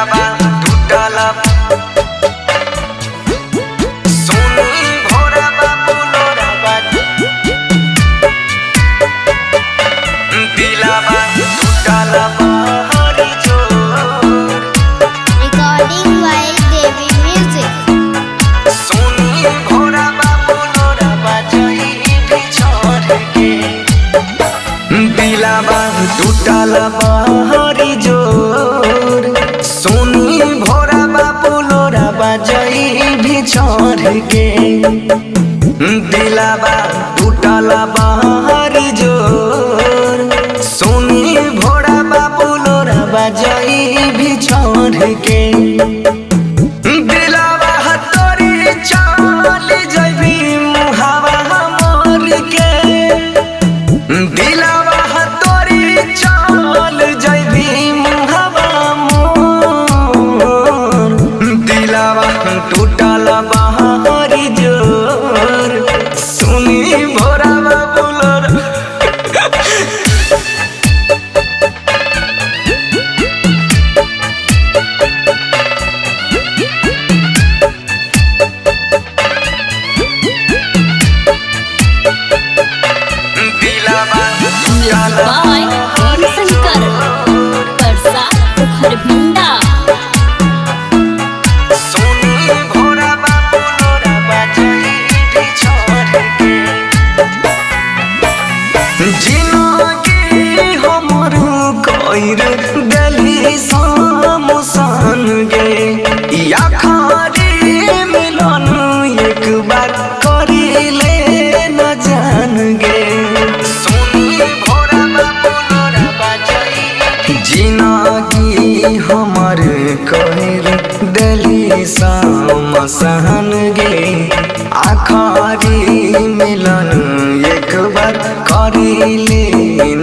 दिलावा टूटला सोनी भोरा बाबूलोरा दिलावा टूटला हरी जोर Recording by Devi Music. सोनी भोरा बाबूलोरा बजाई भी छोड़ के दिलावा टूटला हरी जोर सोनी भोरा बाबूलोरा बजाई भी छोड़ के दिलावा टूटला हरी जोर सोनी भोरा बाबूलोरा बजाई भी छोड़ के दिलावा तोरी चाल जबी मुहावा मोर के दिलावा तोरी चाल जबी मुहावा मोर दिलावा टूटला हरी जोर सुनी भोरा बाबूलोरा दिलावा बाय शंकर परसा हरभिंडा सोनी भोरा बाबूलोरा बजाई भी छोड़ के जिनगी हमर कइर देली सामसान गे या खारी मिलन एक बार करिले न जान गे सोनी भोरा बाबूलोरा बजाई जिनगी हमर कइर देली सामसान गे आखरी मिलन एक बार करिले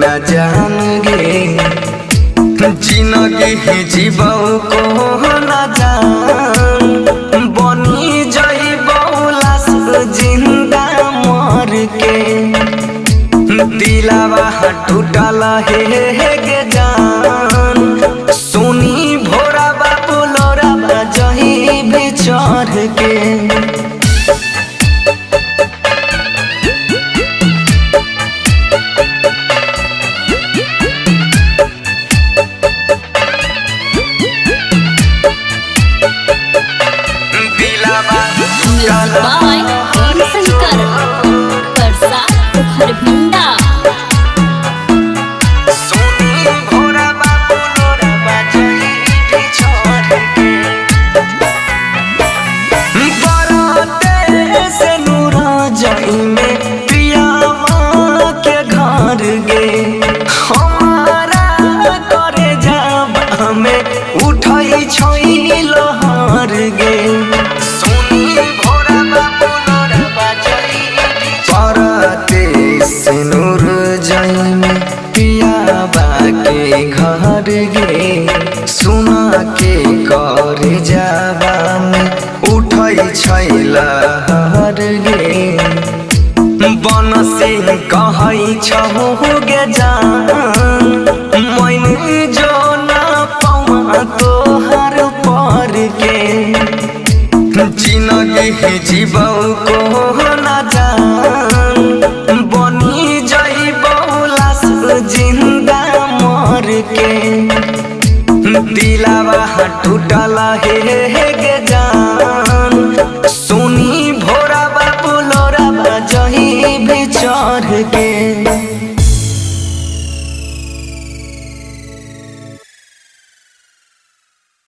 न जान गे जिनगी जीवो को न जान बनी जइबो लाश जिंदा मर के दिलावा टूटला हे गे जान सोनी भोरा बाबूलोरा बजाई भी चढ़ के दिलावा बाय शंकर परसा हरभिंडा सोनी भोरा बाबूलोरा बजाई भी छोड़ के बराते से नूरा जाई में पियावा के घर गे हमारा करे जाबा में उठई छई लहर गे सोनी भोरा बाबूलोरा बजाई बराते से नूर जाई में पियावा के घर गे सुना के कर जाबा में उठई छैला हर गे बन सिंह कहई छहो गे जान मैंने जो ना पावा तोहर पर के जिनगी जीवो को न जान बनी जइबो लाश जिंदा मर के दिलावा टूटला हे गे जान सोनी